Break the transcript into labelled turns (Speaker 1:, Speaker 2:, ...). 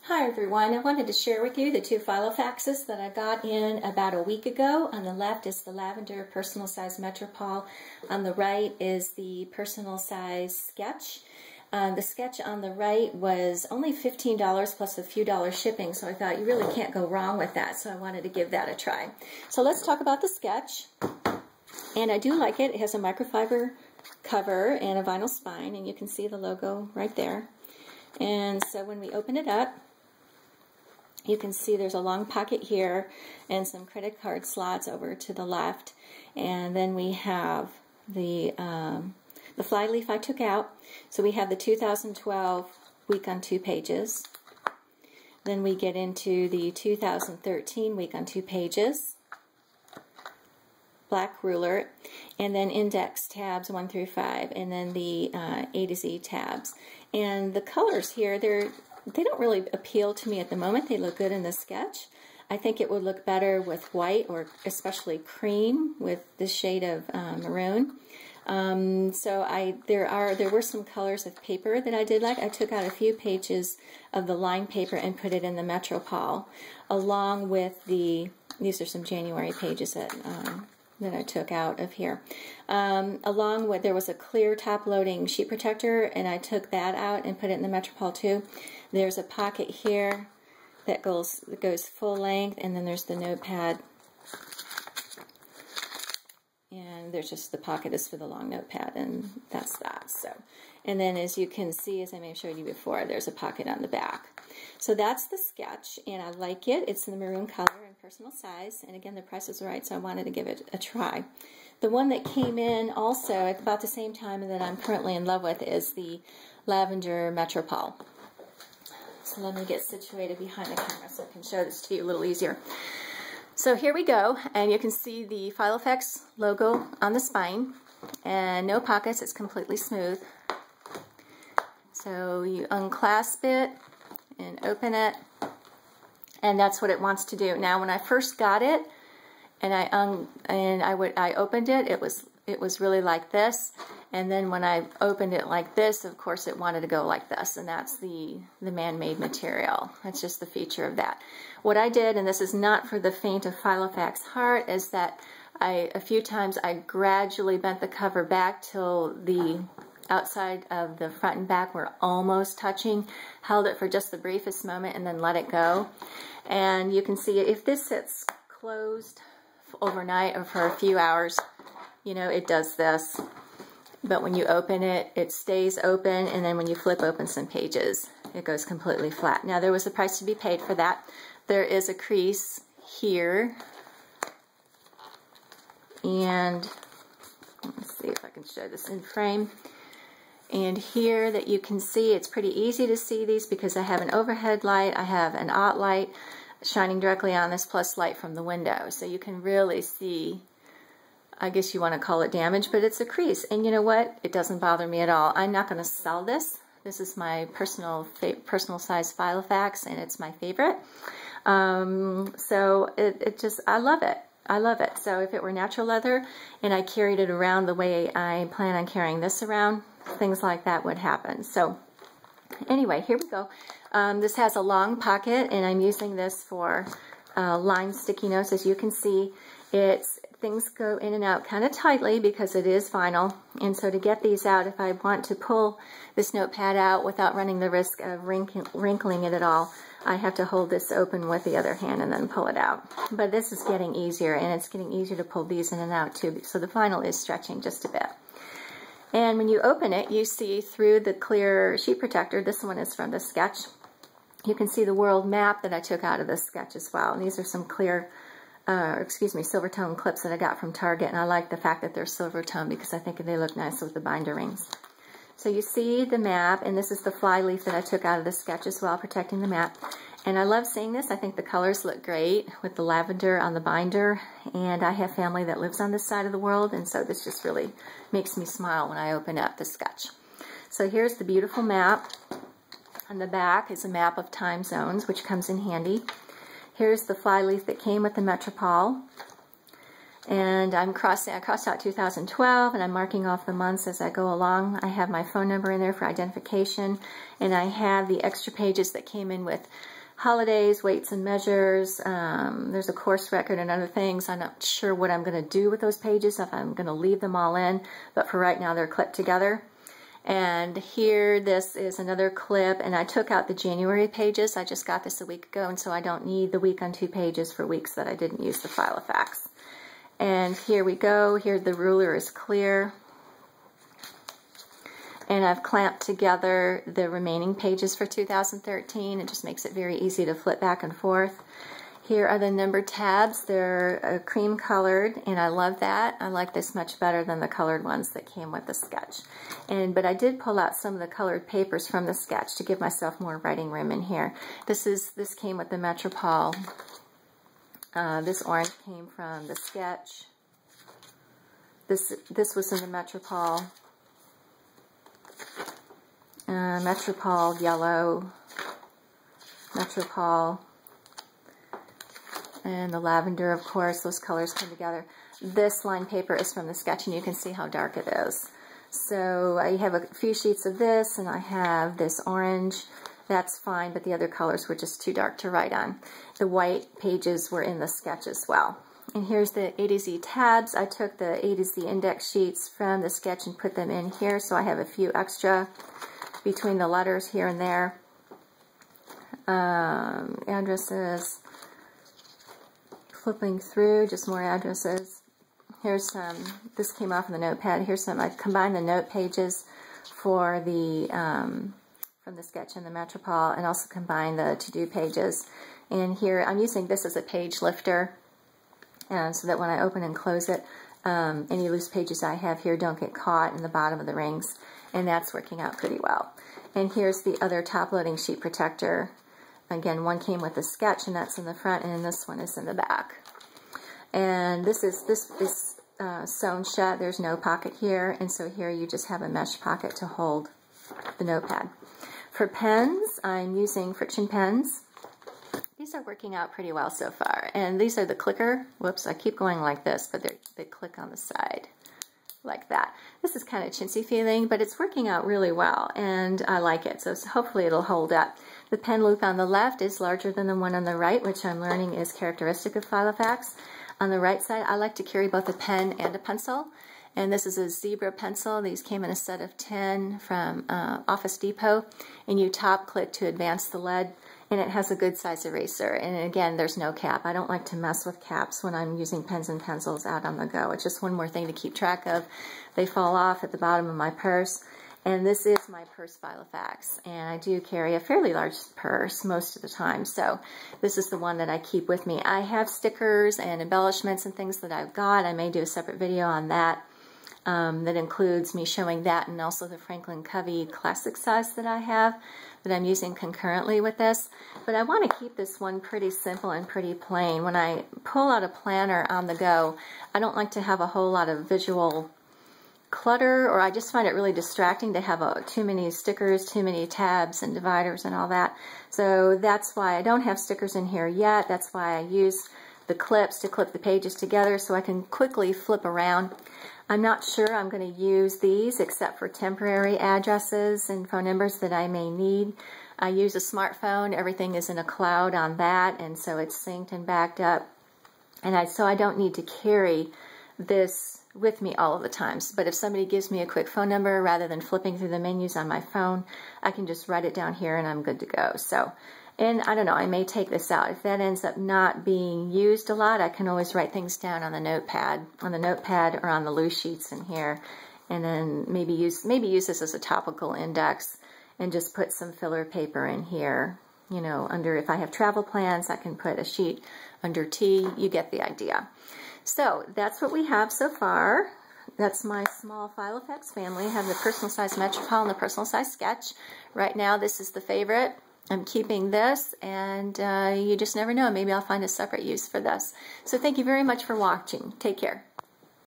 Speaker 1: Hi everyone, I wanted to share with you the two Filofaxes that I got in about a week ago. On the left is the Lavender Personal Size Metropole. On the right is the Personal Size Sketch. The sketch on the right was only $15 plus a few dollars shipping, so I thought you really can't go wrong with that, so I wanted to give that a try. So let's talk about the sketch. And I do like it. It has a microfiber cover and a vinyl spine, and you can see the logo right there. And so when we open it up, you can see there's a long pocket here and some credit card slots over to the left. And then we have the flyleaf I took out. So we have the 2012 week on 2 pages. Then we get into the 2013 week on 2 pages. Black ruler, and then index tabs 1 through 5, and then the A to Z tabs. And the colors here, they don't really appeal to me at the moment. They look good in the sketch. I think it would look better with white, or especially cream with this shade of maroon. There were some colors of paper that I did like. I took out a few pages of the lined paper and put it in the Metropole, along with these are some January pages that I took out of here. Along with, there was a clear top-loading sheet protector, and I took that out and put it in the Metropole too. There's a pocket here that goes full length, and then there's the notepad. And there's just the pocket is for the long notepad, and that's that. So, and then as you can see, as I may have showed you before, there's a pocket on the back. So that's the sketch, and I like it. It's in the maroon color and personal size, and again, the price is right, so I wanted to give it a try. The one that came in also at about the same time and that I'm currently in love with is the Lavender Metropole. So let me get situated behind the camera so I can show this to you a little easier. So here we go, and you can see the Filofax logo on the spine, and no pockets, it's completely smooth. So you unclasp it and open it, and that's what it wants to do. Now when I first got it and I opened it, it was really like this, and then when I opened it like this, of course it wanted to go like this, and that's the man-made material. That's just the feature of that. What I did, and this is not for the faint of Filofax heart, is that a few times I gradually bent the cover back till the outside of the front and back were almost touching, held it for just the briefest moment, and then let it go. And you can see if this sits closed overnight or for a few hours, you know, it does this. But when you open it, it stays open, and then when you flip open some pages, it goes completely flat. Now, there was a price to be paid for that. There is a crease here, and let's see if I can show this in frame. And here that you can see, it's pretty easy to see these because I have an overhead light, I have an aught light shining directly on this, plus light from the window. So you can really see, I guess you want to call it damage, but it's a crease. And you know what? It doesn't bother me at all. I'm not going to sell this. This is my personal size Filofax, and it's my favorite. So I love it. I love it. So if it were natural leather and I carried it around the way I plan on carrying this around, things like that would happen. So anyway, here we go. This has a long pocket, and I'm using this for lined sticky notes. As you can see, things go in and out kind of tightly because it is vinyl. And so to get these out, if I want to pull this notepad out without running the risk of wrinkling it at all, I have to hold this open with the other hand and then pull it out. But this is getting easier, and it's getting easier to pull these in and out too, so the vinyl is stretching just a bit. And when you open it, you see through the clear sheet protector, this one is from the sketch, you can see the world map that I took out of the sketch as well. And these are some clear, silver tone clips that I got from Target, and I like the fact that they're silver tone because I think they look nice with the binder rings. So you see the map, and this is the flyleaf that I took out of the sketch as well, protecting the map. And I love seeing this. I think the colors look great with the lavender on the binder, and I have family that lives on this side of the world, and so this just really makes me smile when I open up the sketch. So here's the beautiful map. On the back is a map of time zones, which comes in handy. Here's the flyleaf that came with the Metropole. And I crossed out 2012, and I'm marking off the months as I go along. I have my phone number in there for identification, and I have the extra pages that came in with holidays, weights and measures. There's a course record and other things. I'm not sure what I'm going to do with those pages, if I'm going to leave them all in, but for right now they're clipped together. And here, this is another clip, and I took out the January pages. I just got this a week ago, and so I don't need the week on 2 pages for weeks that I didn't use the Filofax. And here we go. Here the ruler is clear. And I've clamped together the remaining pages for 2013. It just makes it very easy to flip back and forth. Here are the numbered tabs. They're cream colored, and I love that. I like this much better than the colored ones that came with the sketch. But I did pull out some of the colored papers from the sketch to give myself more writing room in here. This came with the Metropole. This orange came from the sketch. This was in the Metropole. Metropole yellow. Metropole. And the lavender, of course, those colors come together. This lined paper is from the sketch, and you can see how dark it is. So I have a few sheets of this, and I have this orange. That's fine, but the other colors were just too dark to write on. The white pages were in the sketch as well. And here's the A to Z tabs. I took the A to Z index sheets from the sketch and put them in here, so I have a few extra between the letters here and there. Addresses. Flipping through, just more addresses. Here's some, this came off of the notepad. Here's some, I combined the note pages for the, from the sketch and the Metropole, and also combined the to-do pages. And here, I'm using this as a page lifter, so that when I open and close it, any loose pages I have here don't get caught in the bottom of the rings, and that's working out pretty well. And here's the other top-loading sheet protector. Again, one came with the sketch, and that's in the front, and this one is in the back. And this is sewn shut. There's no pocket here, and so here you just have a mesh pocket to hold the notepad. For pens, I'm using friction pens. These are working out pretty well so far. And these are the clicker. Whoops, I keep going like this, but they click on the side like that. This is kind of chintzy feeling, but it's working out really well, and I like it, so hopefully it'll hold up. The pen loop on the left is larger than the one on the right, which I'm learning is characteristic of Filofax. On the right side, I like to carry both a pen and a pencil, and this is a zebra pencil. These came in a set of 10 from Office Depot, and you top click to advance the lead, and it has a good size eraser. And again, there's no cap. I don't like to mess with caps when I'm using pens and pencils out on the go. It's just one more thing to keep track of. They fall off at the bottom of my purse. And this is my purse Filofax, and I do carry a fairly large purse most of the time, so this is the one that I keep with me. I have stickers and embellishments and things that I've got. I may do a separate video on that that includes me showing that, and also the Franklin Covey classic size that I have that I'm using concurrently with this. But I want to keep this one pretty simple and pretty plain. When I pull out a planner on the go, I don't like to have a whole lot of visual clutter, or I just find it really distracting to have too many stickers, too many tabs and dividers and all that. So that's why I don't have stickers in here yet. That's why I use the clips to clip the pages together so I can quickly flip around. I'm not sure I'm going to use these except for temporary addresses and phone numbers that I may need. I use a smartphone. Everything is in a cloud on that, and so it's synced and backed up. And so I don't need to carry this with me all of the times. But if somebody gives me a quick phone number, rather than flipping through the menus on my phone, I can just write it down here and I'm good to go. So, and I don't know, I may take this out. If that ends up not being used a lot, I can always write things down on the notepad or on the loose sheets in here, and then maybe use this as a topical index and just put some filler paper in here. You know, under, if I have travel plans, I can put a sheet under T. You get the idea. So that's what we have so far. That's my small Filofax family. I have the personal size Metropole and the personal size sketch. Right now, this is the favorite. I'm keeping this, and you just never know. Maybe I'll find a separate use for this. So thank you very much for watching. Take care.